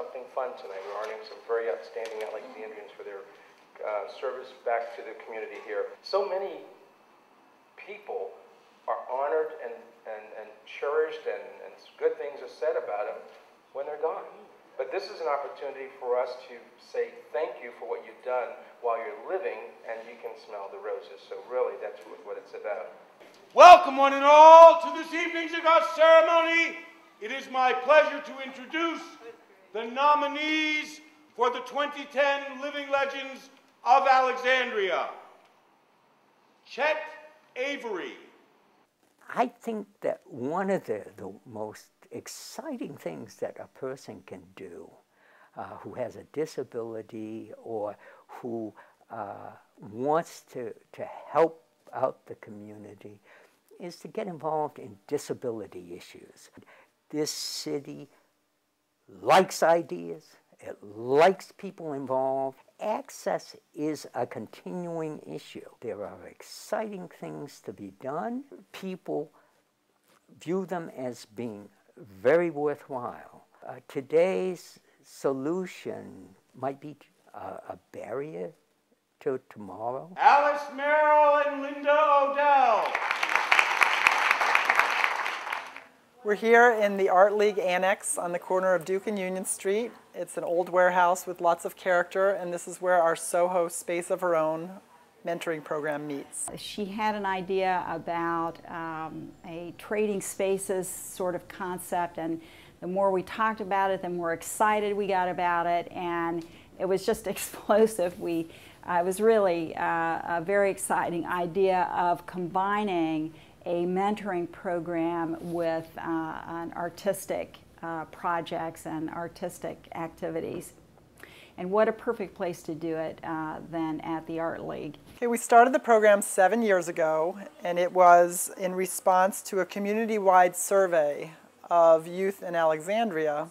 something fun tonight. We're honoring some very outstanding Alexandrians for their service back to the community here. So many people are honored and cherished, and good things are said about them when they're gone. But this is an opportunity for us to say thank you for what you've done while you're living, and you can smell the roses. So really, that's what it's about. Welcome one and all to this evening's august ceremony. It is my pleasure to introduce the nominees for the 2010 Living Legends of Alexandria. Chet Avery. I think that one of the most exciting things that a person can do who has a disability or who wants to help out the community is to get involved in disability issues. This city likes ideas, it likes people involved. Access is a continuing issue. There are exciting things to be done. People view them as being very worthwhile. Today's solution might be a barrier to tomorrow. Alice Merrill and Linda Odell. We're here in the Art League Annex on the corner of Duke and Union Street. It's an old warehouse with lots of character, and this is where our Soho Space of Her Own mentoring program meets. She had an idea about a trading spaces sort of concept, and the more we talked about it, the more excited we got about it, and it was just explosive. It was really a very exciting idea of combining a mentoring program with an artistic projects and artistic activities. And what a perfect place to do it than at the Art League. Okay, we started the program 7 years ago, and it was in response to a community-wide survey of youth in Alexandria.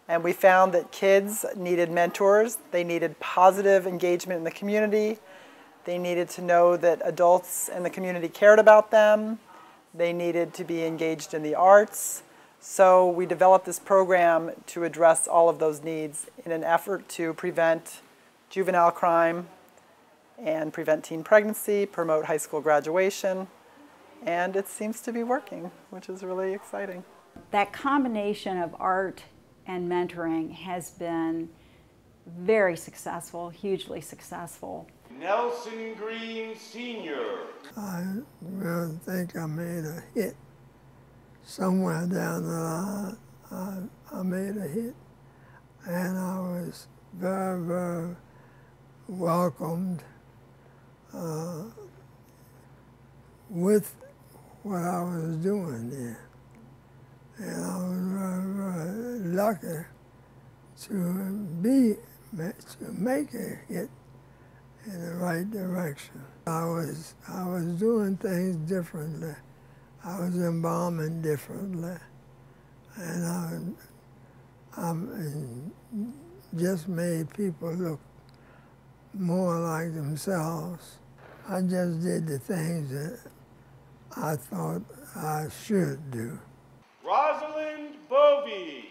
And we found that kids needed mentors, they needed positive engagement in the community, they needed to know that adults in the community cared about them, they needed to be engaged in the arts. So we developed this program to address all of those needs in an effort to prevent juvenile crime and prevent teen pregnancy, promote high school graduation, and it seems to be working, which is really exciting. That combination of art and mentoring has been very successful, hugely successful. Nelson Green Sr. I really think I made a hit. Somewhere down the line, I made a hit. And I was very, very welcomed with what I was doing there. And I was very, very lucky to make a hit in the right direction. I was doing things differently. I was embalming differently, and I just made people look more like themselves. I just did the things that I thought I should do. Rosalind Bovey.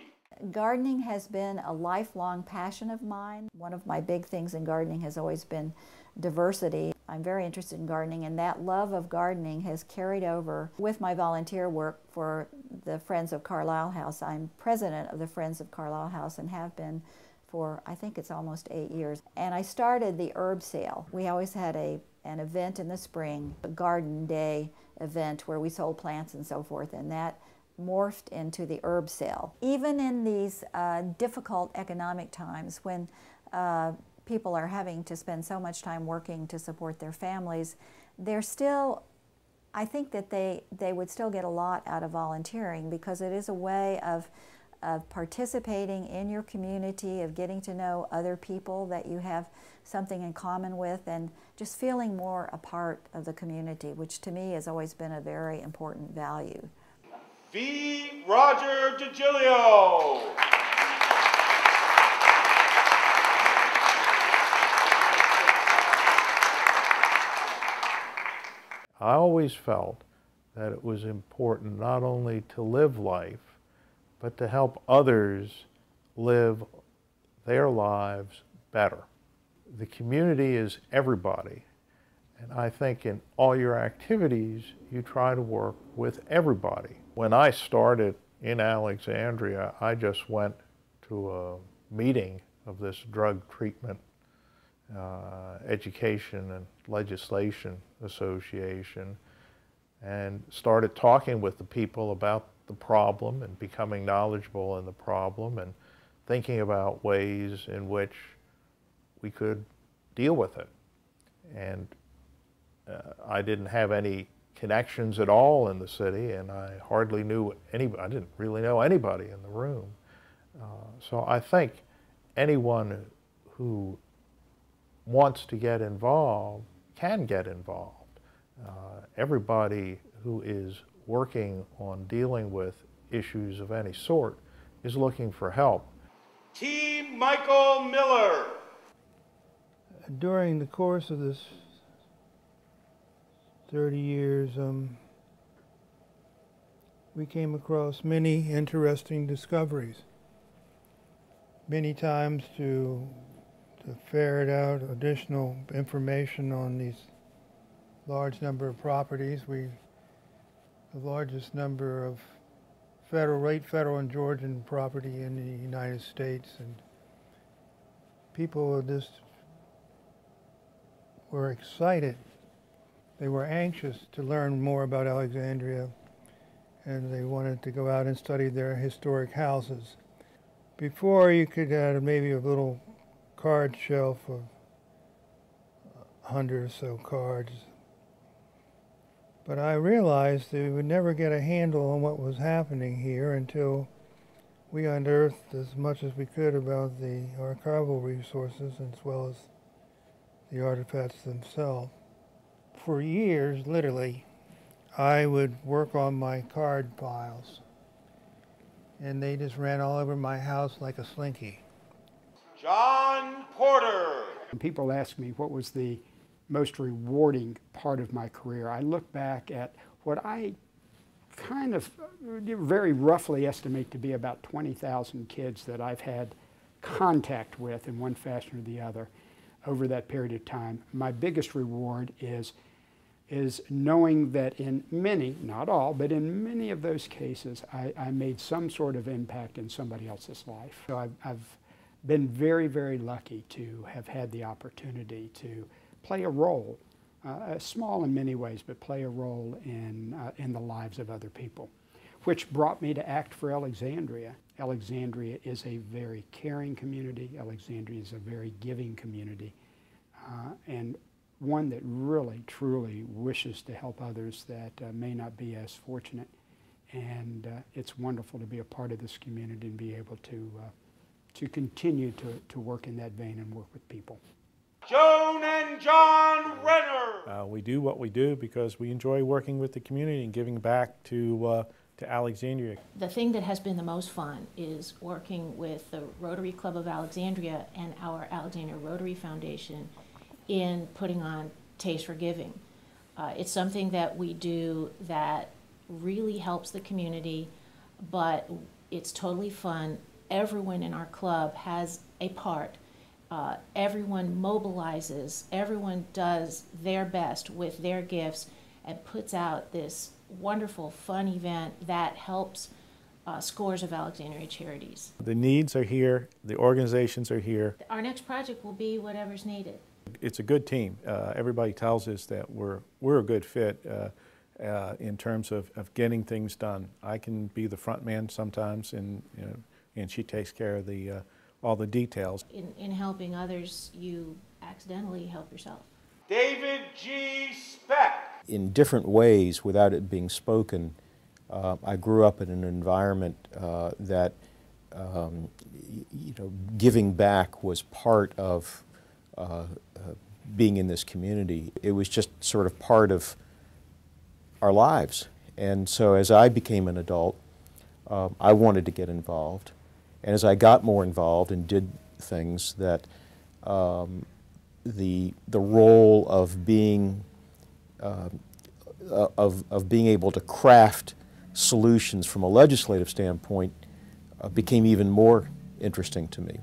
Gardening has been a lifelong passion of mine. One of my big things in gardening has always been diversity. I'm very interested in gardening, and that love of gardening has carried over with my volunteer work for the Friends of Carlisle House. I'm president of the Friends of Carlisle House and have been for, I think it's almost 8 years. And I started the herb sale. We always had an event in the spring, a garden day event where we sold plants and so forth, and that morphed into the herb sale. Even in these difficult economic times when people are having to spend so much time working to support their families, they're still, I think that they would still get a lot out of volunteering, because it is a way of participating in your community, of getting to know other people that you have something in common with, and just feeling more a part of the community, which to me has always been a very important value. V. Roger DiGilio. I always felt that it was important not only to live life, but to help others live their lives better. The community is everybody, and I think in all your activities you try to work with everybody. When I started in Alexandria, I just went to a meeting of this drug treatment education and legislation association and started talking with the people about the problem and becoming knowledgeable in the problem and thinking about ways in which we could deal with it. And I didn't have any connections at all in the city, and I hardly knew anybody. I didn't really know anybody in the room. So I think anyone who wants to get involved can get involved. Everybody who is working on dealing with issues of any sort is looking for help. Team Michael Miller. During the course of this 30 years, we came across many interesting discoveries. Many times to ferret out additional information on these large number of properties. The largest number of federal and Georgian property in the United States, and people just were excited. They were anxious to learn more about Alexandria, and they wanted to go out and study their historic houses. Before, you could have maybe a little card shelf of 100 or so cards. But I realized that we would never get a handle on what was happening here until we unearthed as much as we could about the archival resources as well as the artifacts themselves. For years, literally, I would work on my card piles, and they just ran all over my house like a slinky. John Porter. People ask me what was the most rewarding part of my career. I look back at what I kind of very roughly estimate to be about 20,000 kids that I've had contact with in one fashion or the other over that period of time. My biggest reward is knowing that in many, not all, but in many of those cases, I made some sort of impact in somebody else's life. So I've been very, very lucky to have had the opportunity to play a role, small in many ways, but play a role in the lives of other people, which brought me to act for Alexandria. Alexandria is a very caring community. Alexandria is a very giving community, and one that really, truly wishes to help others that may not be as fortunate. And it's wonderful to be a part of this community and be able to continue to work in that vein and work with people. Joan and John Renner. We do what we do because we enjoy working with the community and giving back to Alexandria. The thing that has been the most fun is working with the Rotary Club of Alexandria and our Alexandria Rotary Foundation in putting on Taste for Giving. It's something that we do that really helps the community, but it's totally fun. Everyone in our club has a part. Everyone mobilizes, everyone does their best with their gifts and puts out this wonderful, fun event that helps scores of Alexandria charities. The needs are here, the organizations are here. Our next project will be whatever's needed. It's a good team. Everybody tells us that we're a good fit in terms of getting things done. I can be the front man sometimes, and she takes care of all the details. In helping others, you accidentally help yourself. David G. Speck. In different ways, without it being spoken, I grew up in an environment that giving back was part of being in this community. It was just sort of part of our lives. And so as I became an adult, I wanted to get involved. And as I got more involved and did things that the role of being able to craft solutions from a legislative standpoint became even more interesting to me.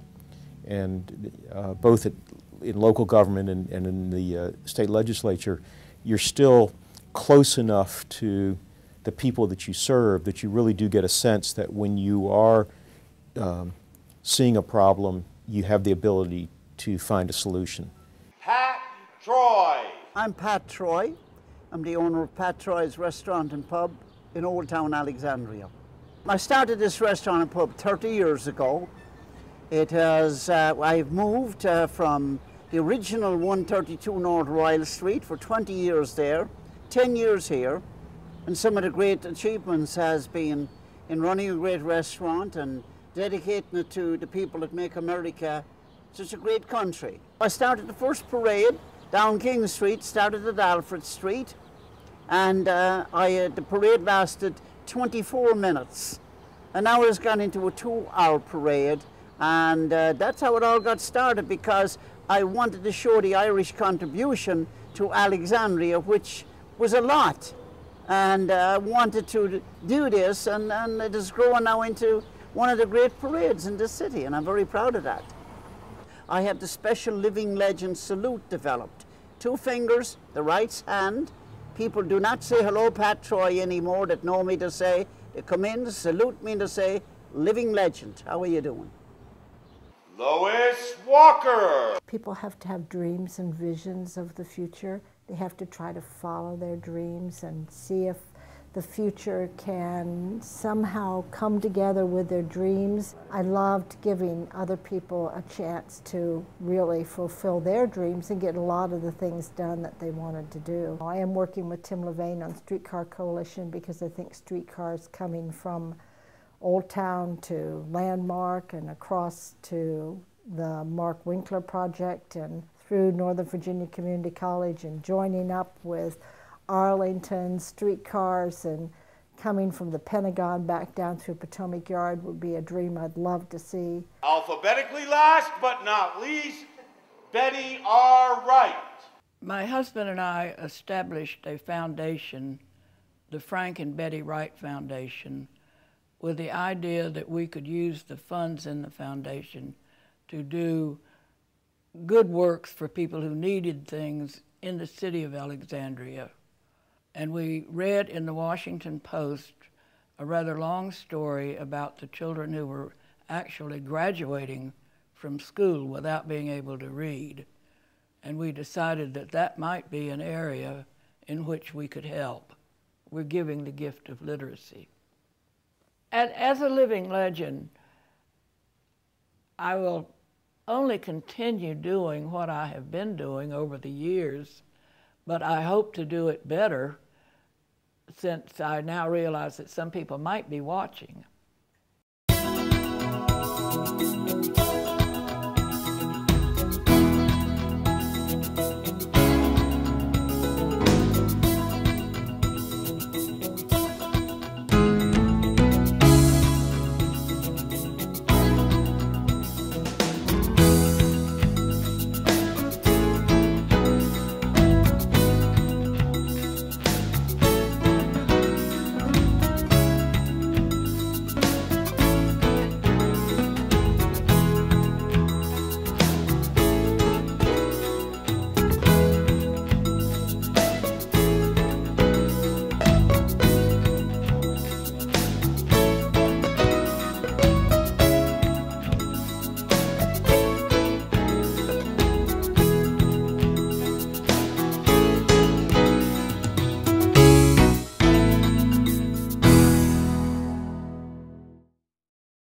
And both in local government and in the state legislature, you're still close enough to the people that you serve that you really do get a sense that when you are seeing a problem, you have the ability to find a solution. Pat Troy. I'm Pat Troy. I'm the owner of Pat Troy's Restaurant and Pub in Old Town Alexandria. I started this restaurant and pub 30 years ago. It has, I've moved from the original 132 North Royal Street for 20 years there, 10 years here, and some of the great achievements has been in running a great restaurant and dedicating it to the people that make America such a great country. I started the first parade down King Street, started at Alfred Street, and the parade lasted 24 minutes. And now it has gone into a 2-hour parade, and that's how it all got started, because I wanted to show the Irish contribution to Alexandria, which was a lot. And I wanted to do this, and it is growing now into one of the great parades in the city, and I'm very proud of that. I have the special living legend salute developed. 2 fingers, the right hand. People do not say hello Pat Troy anymore that know me to say, they come in, salute me to say, living legend, how are you doing? Lois Walker. People have to have dreams and visions of the future. They have to try to follow their dreams and see if the future can somehow come together with their dreams. I loved giving other people a chance to really fulfill their dreams and get a lot of the things done that they wanted to do. I am working with Tim Levain on Streetcar Coalition because I think streetcars coming from Old Town to Landmark and across to the Mark Winkler Project and through Northern Virginia Community College and joining up with Arlington streetcars and coming from the Pentagon back down through Potomac Yard would be a dream I'd love to see. Alphabetically last but not least, Betty R. Wright. My husband and I established a foundation, the Frank and Betty Wright Foundation, with the idea that we could use the funds in the foundation to do good works for people who needed things in the city of Alexandria. And we read in the Washington Post a rather long story about the children who were actually graduating from school without being able to read. And we decided that that might be an area in which we could help. We're giving the gift of literacy. And as a living legend, I will only continue doing what I have been doing over the years, but I hope to do it better since I now realize that some people might be watching.